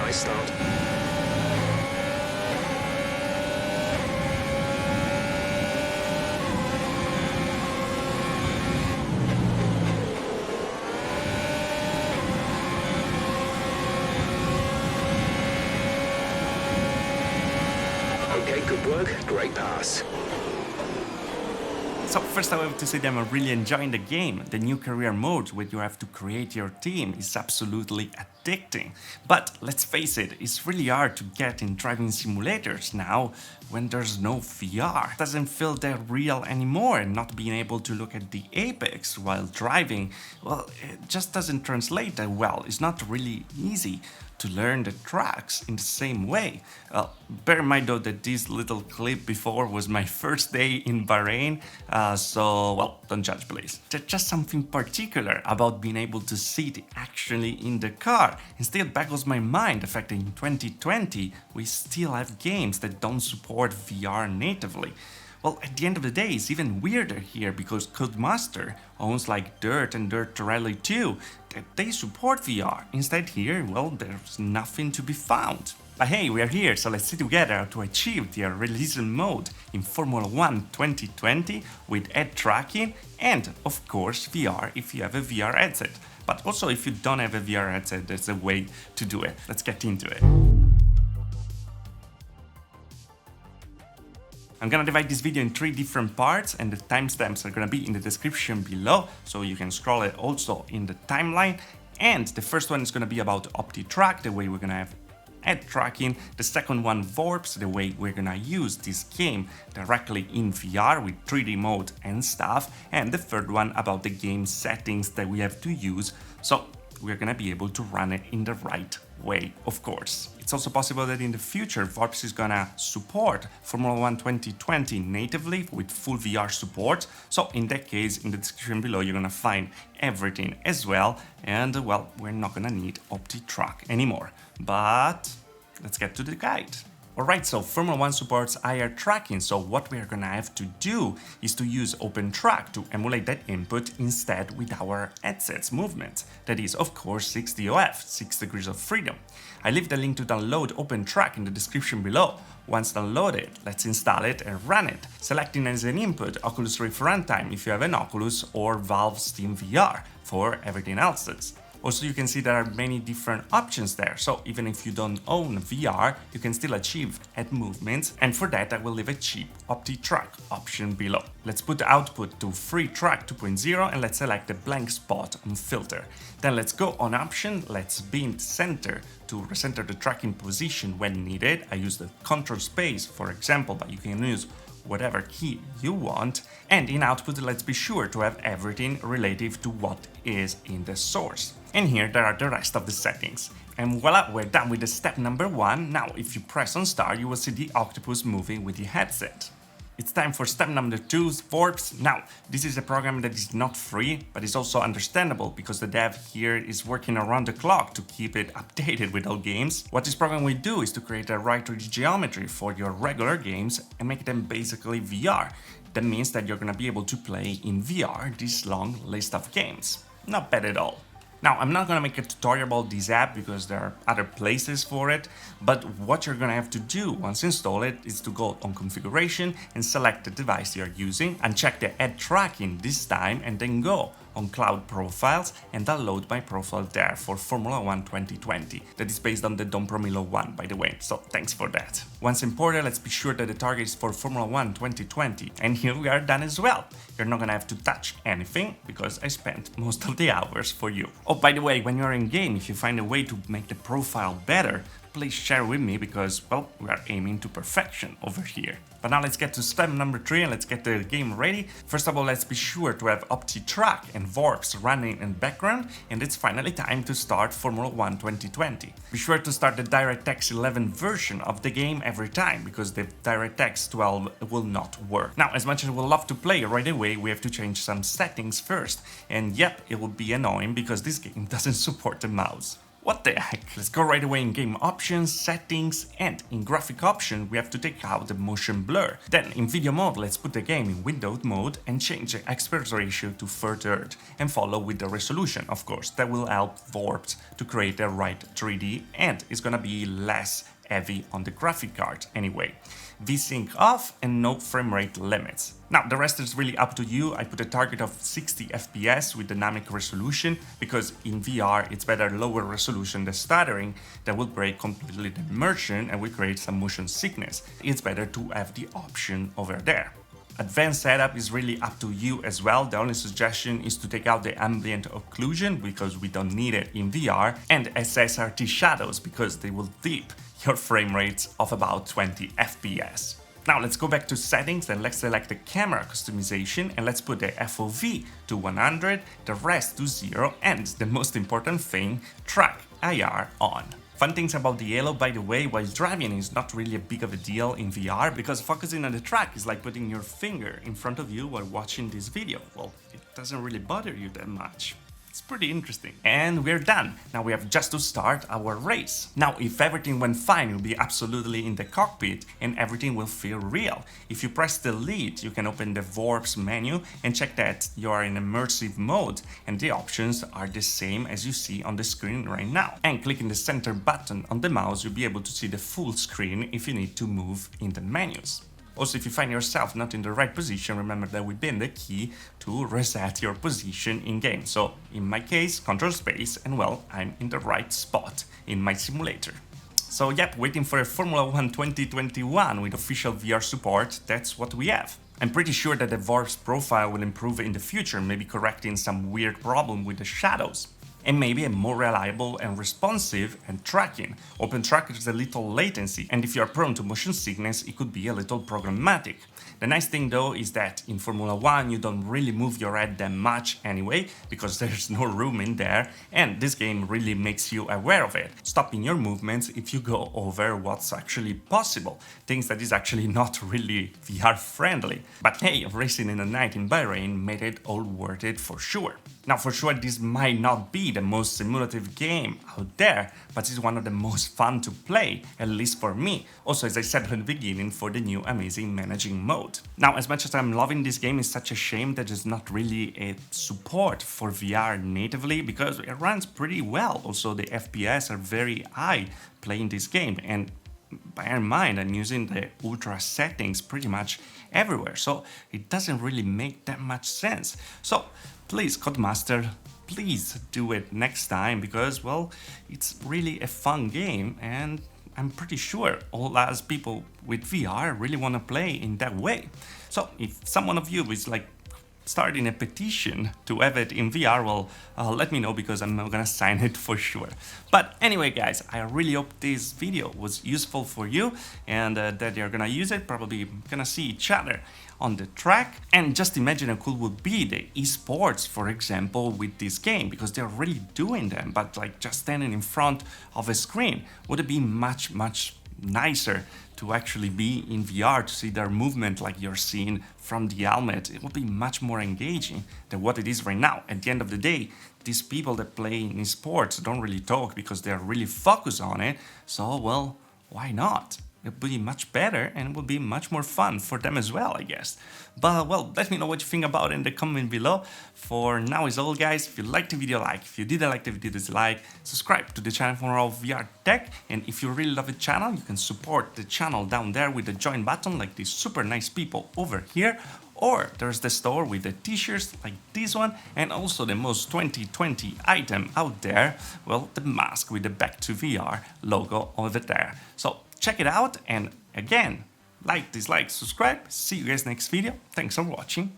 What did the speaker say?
nice start. Okay, good work. Great pass. So first I have to say that I'm really enjoying the game. The new career mode where you have to create your team is absolutely addicting. But let's face it, it's really hard to get in driving simulators now when there's no VR. It doesn't feel that real anymore, and not being able to look at the apex while driving, well, it just doesn't translate that well. It's not really easy to learn the tracks in the same way. Bear in mind though that this little clip before was my first day in Bahrain, so well, don't judge please. There's just something particular about being able to sit actually in the car, and still baffles my mind the fact that in 2020 we still have games that don't support VR natively. Well, at the end of the day, it's even weirder here because Codemaster owns like Dirt and Dirt Rally 2, that they support VR. Instead here, well, there's nothing to be found. But hey, we are here, so let's see together to achieve the realism mode in Formula 1 2020 with HeadTracking and, of course, VR if you have a VR headset. But also if you don't have a VR headset, there's a way to do it. Let's get into it. I'm gonna divide this video in 3 different parts, and the timestamps are gonna be in the description below, so you can scroll it also in the timeline. And the first one is gonna be about OPENTRACK, the way we're gonna have HeadTracking. The second one, VORPX, the way we're gonna use this game directly in VR with 3D mode and stuff. And the third one about the game settings that we have to use, so we're gonna be able to run it in the right way, of course. It's also possible that in the future VORPX is gonna support Formula 1 2020 natively with full VR support, so in that case in the description below you're gonna find everything as well, and well, we're not gonna need OPENTRACK anymore. But let's get to the guide. Alright, so Formula 1 supports IR tracking, so what we are gonna have to do is to use OPENTRACK to emulate that input instead with our headset's movement. That is, of course, 6 DOF, 6 degrees of freedom. I leave the link to download OPENTRACK in the description below. Once downloaded, let's install it and run it, selecting as an input Oculus Rift Runtime if you have an Oculus, or Valve Steam VR for everything else. Also, you can see there are many different options there, so even if you don't own VR, you can still achieve head movements, and for that I will leave a cheap OPENTRACK option below. Let's put the output to Free Track 2.0 and let's select the blank spot on filter. Then let's go on option, let's beam center to recenter the tracking position when needed. I use the control space for example, but you can use whatever key you want. And in output, let's be sure to have everything relative to what is in the source. And here there are the rest of the settings. And voila, we're done with the step number 1. Now, if you press on start, you will see the octopus moving with the headset. It's time for step number 2, VORPX. Now, this is a program that is not free, but it's also understandable because the dev here is working around the clock to keep it updated with all games. What this program will do is to create a right 3D geometry for your regular games and make them basically VR. That means that you're gonna be able to play in VR this long list of games. Not bad at all. Now, I'm not gonna make a tutorial about this app because there are other places for it, but what you're gonna have to do once install it is to go on configuration and select the device you're using, and check the HeadTracking this time, and then go on Cloud Profiles and download my profile there for Formula 1 2020. That is based on the Don Promilo one, by the way, so thanks for that. Once imported, let's be sure that the target is for Formula 1 2020, and here we are done as well. You're not gonna have to touch anything because I spent most of the hours for you. Oh, by the way, when you're in game, if you find a way to make the profile better, please share with me because, well, we are aiming to perfection over here. But now let's get to step number 3 and let's get the game ready. First of all, let's be sure to have OPENTRACK and VORPX running in background, and it's finally time to start Formula 1 2020. Be sure to start the DirectX 11 version of the game every time, because the DirectX 12 will not work. Now, as much as I would love to play right away, we have to change some settings first, and yep, it will be annoying because this game doesn't support the mouse. What the heck? Let's go right away in game options, settings, and in graphic option we have to take out the motion blur. Then in video mode, let's put the game in windowed mode and change the aspect ratio to 1/3 and follow with the resolution, of course. That will help VORPX to create the right 3D and it's gonna be less heavy on the graphic card anyway. VSync off and no frame rate limits. Now the rest is really up to you. I put a target of 60 FPS with dynamic resolution because in VR it's better lower resolution than stuttering that will break completely the immersion and will create some motion sickness. It's better to have the option over there. Advanced setup is really up to you as well. The only suggestion is to take out the ambient occlusion because we don't need it in VR, and SSRT shadows because they will dip your frame rates of about 20 FPS. Now let's go back to settings and let's select the camera customization and let's put the FOV to 100, the rest to 0, and the most important thing, track IR on. Fun things about the halo, by the way, while driving is not really a big of a deal in VR because focusing on the track is like putting your finger in front of you while watching this video. Well, it doesn't really bother you that much. It's pretty interesting. And we're done. Now we have just to start our race. Now, if everything went fine, you'll be absolutely in the cockpit and everything will feel real. If you press delete, you can open the VORPX menu and check that you are in immersive mode and the options are the same as you see on the screen right now. And clicking the center button on the mouse, you'll be able to see the full screen if you need to move in the menus. Also, if you find yourself not in the right position, remember that we pin the key to reset your position in game. So in my case, Control Space, and well, I'm in the right spot in my simulator. So yep, waiting for a Formula 1 2021 with official VR support, that's what we have. I'm pretty sure that the VORPX profile will improve in the future, maybe correcting some weird problem with the shadows. And maybe a more reliable and responsive and tracking. OPENTRACK is a little latency, and if you are prone to motion sickness, it could be a little programmatic. The nice thing though is that in Formula 1 you don't really move your head that much anyway, because there's no room in there, and this game really makes you aware of it, stopping your movements if you go over what's actually possible, things that is actually not really VR friendly. But hey, racing in the night in Bahrain made it all worth it for sure. Now for sure this might not be the most simulative game out there, but it's one of the most fun to play, at least for me. Also, as I said at the beginning, for the new amazing managing mode. Now, as much as I'm loving this game, it's such a shame that there's not really a support for VR natively, because it runs pretty well. Also, the FPS are very high playing this game, and bear in mind I'm using the ultra settings pretty much everywhere, so it doesn't really make that much sense. So please, Codemaster, please do it next time, because well, it's really a fun game and I'm pretty sure all us people with VR really want to play in that way. So if someone of you is like starting a petition to have it in VR, well, let me know, because I'm gonna sign it for sure. But anyway guys, I really hope this video was useful for you and that you're gonna use it, probably gonna see each other on the track. And just imagine how cool would be the esports, for example, with this game, because they're really doing them, but like just standing in front of a screen. Would it be much nicer to actually be in VR, to see their movement like you're seeing from the helmet? It would be much more engaging than what it is right now. At the end of the day, these people that play in sports don't really talk because they're really focused on it. So, well, why not? It would be much better and it would be much more fun for them as well, I guess. But well, let me know what you think about it in the comment below. For now is all guys. If you liked the video, like. If you didn't like the video, dislike. Subscribe to the channel for more of VR tech. And if you really love the channel, you can support the channel down there with the join button like these super nice people over here. Or there's the store with the t-shirts like this one, and also the most 2020 item out there, well, the mask with the Back to VR logo over there. So check it out, and again, like, dislike, subscribe. See you guys next video. Thanks for watching.